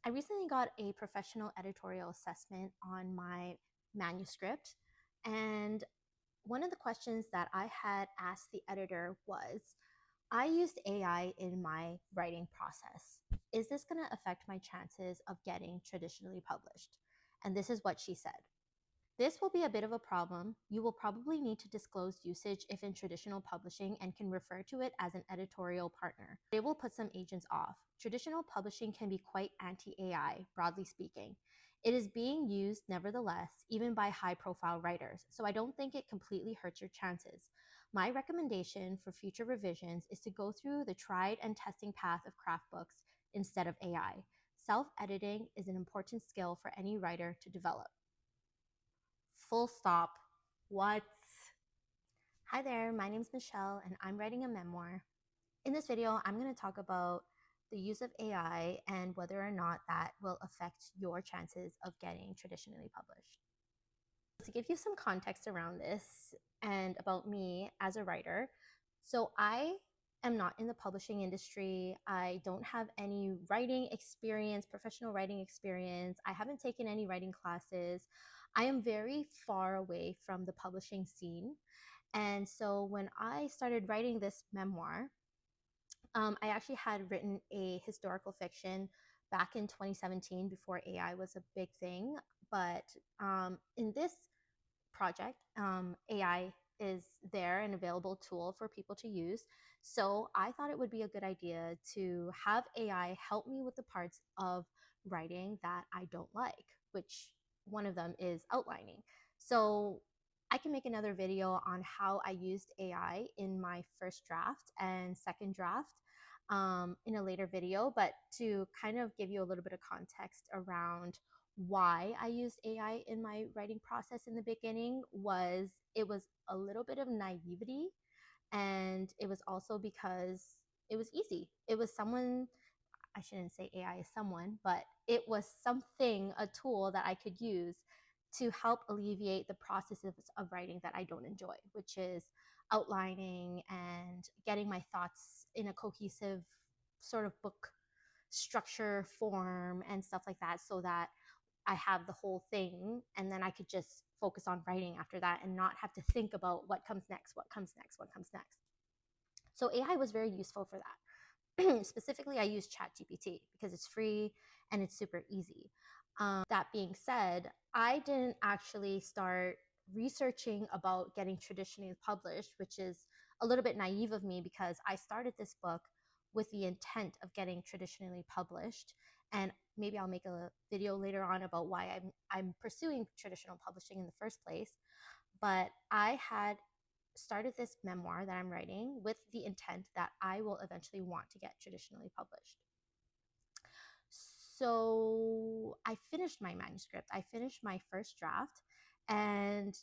I recently got a professional editorial assessment on my manuscript, and one of the questions that I had asked the editor was, I used AI in my writing process. Is this going to affect my chances of getting traditionally published? And this is what she said. This will be a bit of a problem. You will probably need to disclose usage if in traditional publishing and can refer to it as an editorial partner. It will put some agents off. Traditional publishing can be quite anti-AI, broadly speaking. It is being used nevertheless, even by high-profile writers, so I don't think it completely hurts your chances. My recommendation for future revisions is to go through the tried and testing path of craft books instead of AI. Self-editing is an important skill for any writer to develop. Full stop. What? Hi there, my name is Michelle and I'm writing a memoir. In this video, I'm going to talk about the use of AI and whether or not that will affect your chances of getting traditionally published. To give you some context around this and about me as a writer, so I am not in the publishing industry. I don't have any writing experience, professional writing experience. I haven't taken any writing classes. I am very far away from the publishing scene. And so when I started writing this memoir, I actually had written a historical fiction back in 2017 before AI was a big thing. But in this project, AI is there, an available tool for people to use. So I thought it would be a good idea to have AI help me with the parts of writing that I don't like, which one of them is outlining. So I can make another video on how I used AI in my first draft and second draft in a later video, but to kind of give you a little bit of context around why I used AI in my writing process in the beginning was it was a little bit of naivety, and it was also because it was easy. It was someone, I shouldn't say AI is someone, but it was something, a tool that I could use to help alleviate the processes of writing that I don't enjoy, which is outlining and getting my thoughts in a cohesive sort of book structure form and stuff like that, so that I have the whole thing and then I could just focus on writing after that and not have to think about what comes next, what comes next, what comes next. So AI was very useful for that. Specifically, I use ChatGPT because it's free and it's super easy. That being said, I didn't actually start researching about getting traditionally published, which is a little bit naive of me because I started this book with the intent of getting traditionally published. And maybe I'll make a video later on about why I'm pursuing traditional publishing in the first place. But I had started this memoir that I'm writing with the intent that I will eventually want to get traditionally published. So I finished my manuscript. I finished my first draft. And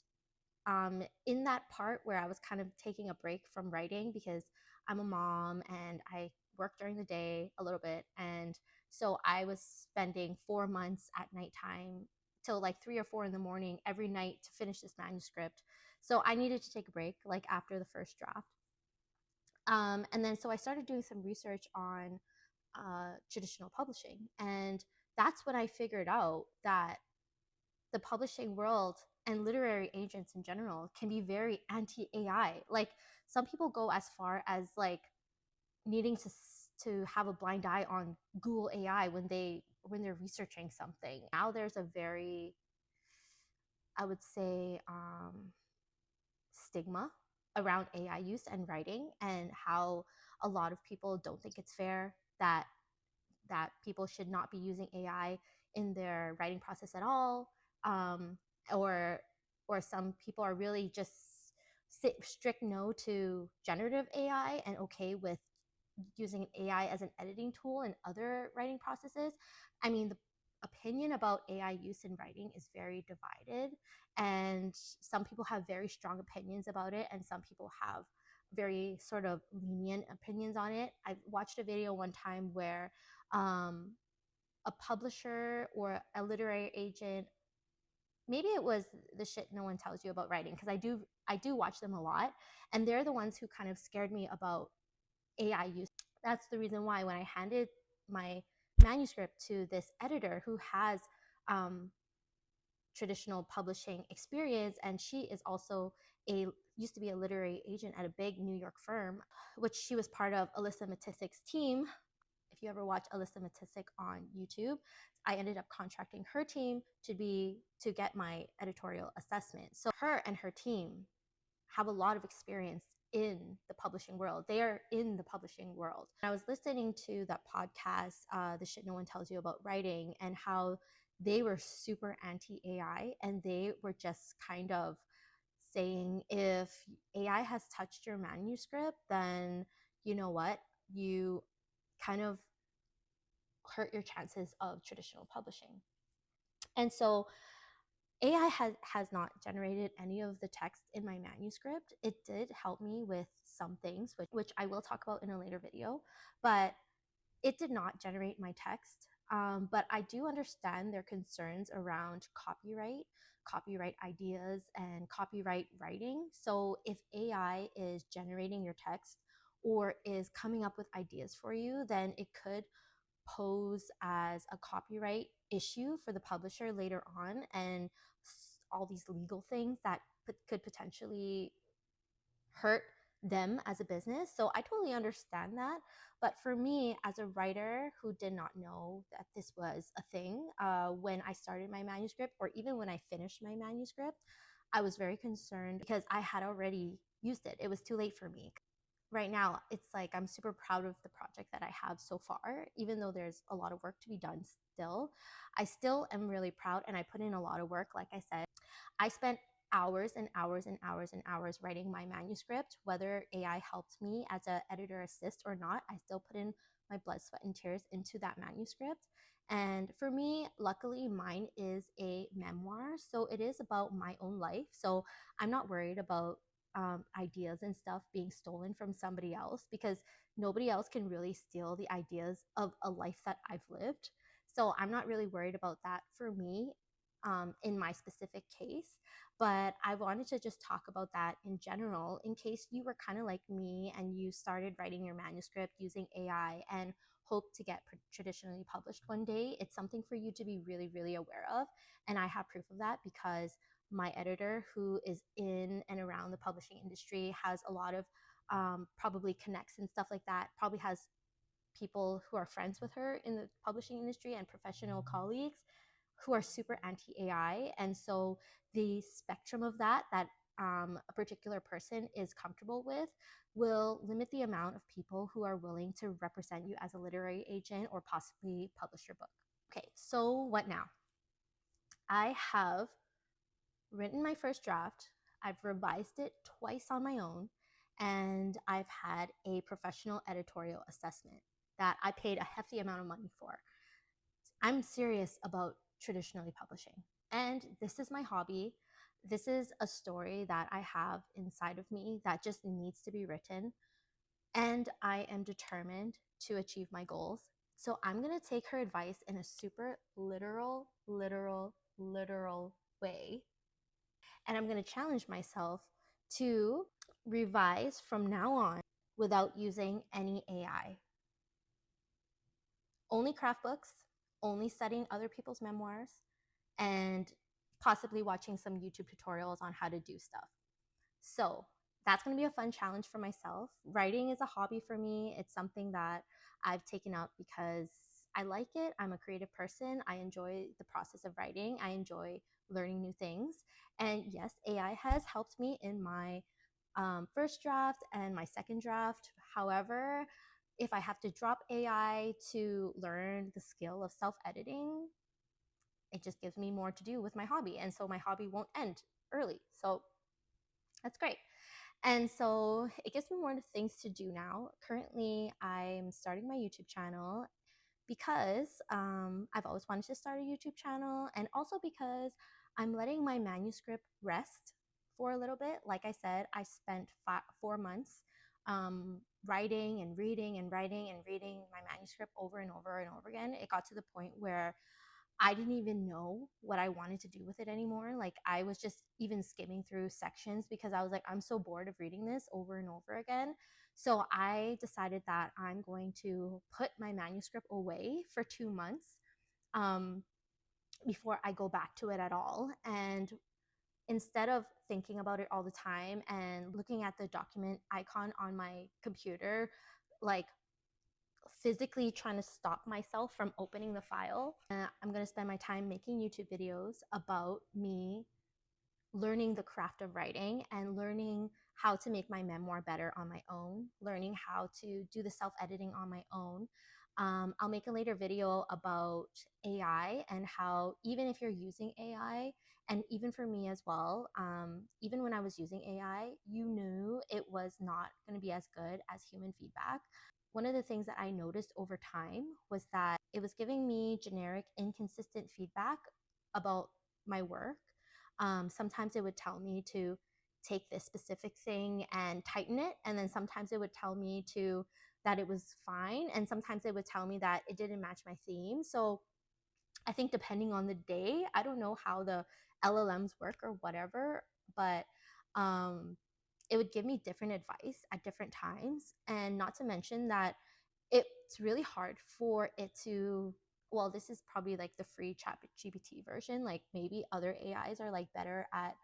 in that part where I was kind of taking a break from writing because I'm a mom and I work during the day a little bit. And so I was spending 4 months at nighttime till like 3 or 4 in the morning every night to finish this manuscript. So I needed to take a break like after the first draft. And then so I started doing some research on traditional publishing. And that's when I figured out that the publishing world and literary agents in general can be very anti-AI. Like some people go as far as like needing to have a blind eye on Google AI when they're researching something. Now there's a very, I would say, stigma around AI use and writing, and how a lot of people don't think it's fair that people should not be using AI in their writing process at all, um, or some people are really just strict no to generative AI and okay with using AI as an editing tool in other writing processes. I mean, the opinion about AI use in writing is very divided, and some people have very strong opinions about it, and some people have very sort of lenient opinions on it. I watched a video one time where a publisher or a literary agent, maybe it was the shit no one tells you about writing, because I do watch them a lot, and they're the ones who kind of scared me about AI use. That's the reason why when I handed my manuscript to this editor who has traditional publishing experience, and she is also a used to be a literary agent at a big New York firm, which she was part of Alyssa Matisic's team. If you ever watch Alyssa Matisic on YouTube, I ended up contracting her team to get my editorial assessment. So her and her team have a lot of experience in the publishing world. They are in the publishing world. I was listening to that podcast, The Shit No One Tells You About Writing, and how they were super anti-AI, and they were just kind of saying, if AI has touched your manuscript, then you know what? You kind of hurt your chances of traditional publishing. And so AI has not generated any of the text in my manuscript. It did help me with some things, which I will talk about in a later video, but it did not generate my text. But I do understand their concerns around copyright ideas, and copyright writing. So if AI is generating your text or is coming up with ideas for you, then it could pose as a copyright issue for the publisher later on, and all these legal things that could potentially hurt them as a business. So I totally understand that. But for me, as a writer who did not know that this was a thing, when I started my manuscript, or even when I finished my manuscript, I was very concerned because I had already used it. It was too late for me. Right now, it's like I'm super proud of the project that I have so far, even though there's a lot of work to be done still. I still am really proud, and I put in a lot of work. Like I said, I spent hours and hours and hours and hours writing my manuscript. Whether AI helped me as an editor assist or not, I still put in my blood, sweat, and tears into that manuscript. And for me, luckily, mine is a memoir. So it is about my own life. So I'm not worried about ideas and stuff being stolen from somebody else, because nobody else can really steal the ideas of a life that I've lived. So I'm not really worried about that for me, in my specific case. But I wanted to just talk about that in general, in case you were kind of like me and you started writing your manuscript using AI and hope to get traditionally published one day. It's something for you to be really, really aware of. And I have proof of that because my editor, who is in and around the publishing industry, has a lot of probably connects and stuff like that, probably has people who are friends with her in the publishing industry and professional colleagues who are super anti-AI. And so the spectrum of that a particular person is comfortable with will limit the amount of people who are willing to represent you as a literary agent or possibly publish your book. Okay, so what now? I have written my first draft. I've revised it twice on my own, and I've had a professional editorial assessment that I paid a hefty amount of money for. I'm serious about traditionally publishing, and this is my hobby. This is a story that I have inside of me that just needs to be written, and I am determined to achieve my goals. So I'm going to take her advice in a super literal way, and I'm going to challenge myself to revise from now on without using any AI. Only craft books, only studying other people's memoirs, and possibly watching some YouTube tutorials on how to do stuff. So that's going to be a fun challenge for myself. Writing is a hobby for me. It's something that I've taken up because I like it. I'm a creative person. I enjoy the process of writing. I enjoy learning new things. And yes, AI has helped me in my first draft and my second draft. However, if I have to drop AI to learn the skill of self-editing, it just gives me more to do with my hobby. And so my hobby won't end early. So that's great. And so it gives me more things to do now. Currently, I'm starting my YouTube channel because I've always wanted to start a YouTube channel, and also because I'm letting my manuscript rest for a little bit. Like I said, I spent 4 months writing and reading and writing and reading my manuscript over and over and over again. It got to the point where I didn't even know what I wanted to do with it anymore. Like, I was just even skimming through sections because I was like, I'm so bored of reading this over and over again. So I decided that I'm going to put my manuscript away for 2 months um, before I go back to it at all. And instead of thinking about it all the time and looking at the document icon on my computer, like physically trying to stop myself from opening the file, I'm going to spend my time making YouTube videos about me learning the craft of writing and learning how to make my memoir better on my own, learning how to do the self editing on my own. I'll make a later video about AI and how, even if you're using AI, and even for me as well, even when I was using AI, you knew it was not going to be as good as human feedback. One of the things that I noticed over time was that it was giving me generic, inconsistent feedback about my work. Sometimes it would tell me to take this specific thing and tighten it, and then sometimes it would tell me to that it was fine, and sometimes it would tell me that it didn't match my theme. So I think depending on the day, I don't know how the LLMs work or whatever, but um, it would give me different advice at different times. And not to mention that it's really hard for it to, well, this is probably like the free chat GPT version. Like maybe other AIs are like better at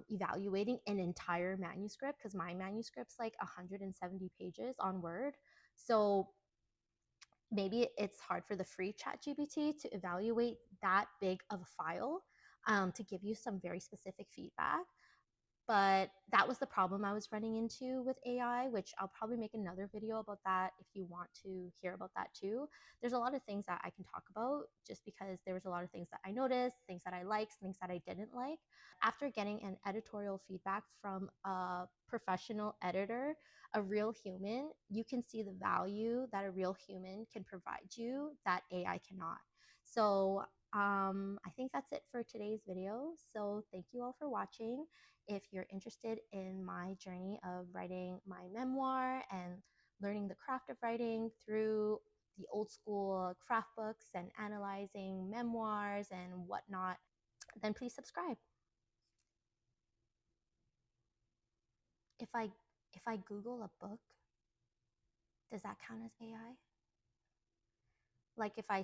evaluating an entire manuscript, because my manuscript's like 170 pages on Word. So maybe it's hard for the free chat GPT to evaluate that big of a file, to give you some very specific feedback. But that was the problem I was running into with AI, which I'll probably make another video about that if you want to hear about that too. There's a lot of things that I can talk about just because there was a lot of things that I noticed, things that I liked, things that I didn't like. After getting an editorial feedback from a professional editor, a real human, you can see the value that a real human can provide you that AI cannot. So I think that's it for today's video. So thank you all for watching. If you're interested in my journey of writing my memoir and learning the craft of writing through the old school craft books and analyzing memoirs and whatnot, then please subscribe. If I Google a book, does that count as AI? Like if I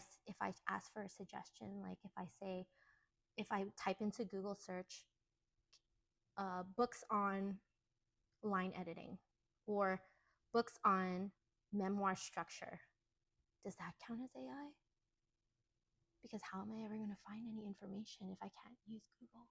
ask for a suggestion, like if I type into Google search books on line editing or books on memoir structure, does that count as AI? Because how am I ever going to find any information if I can't use Google?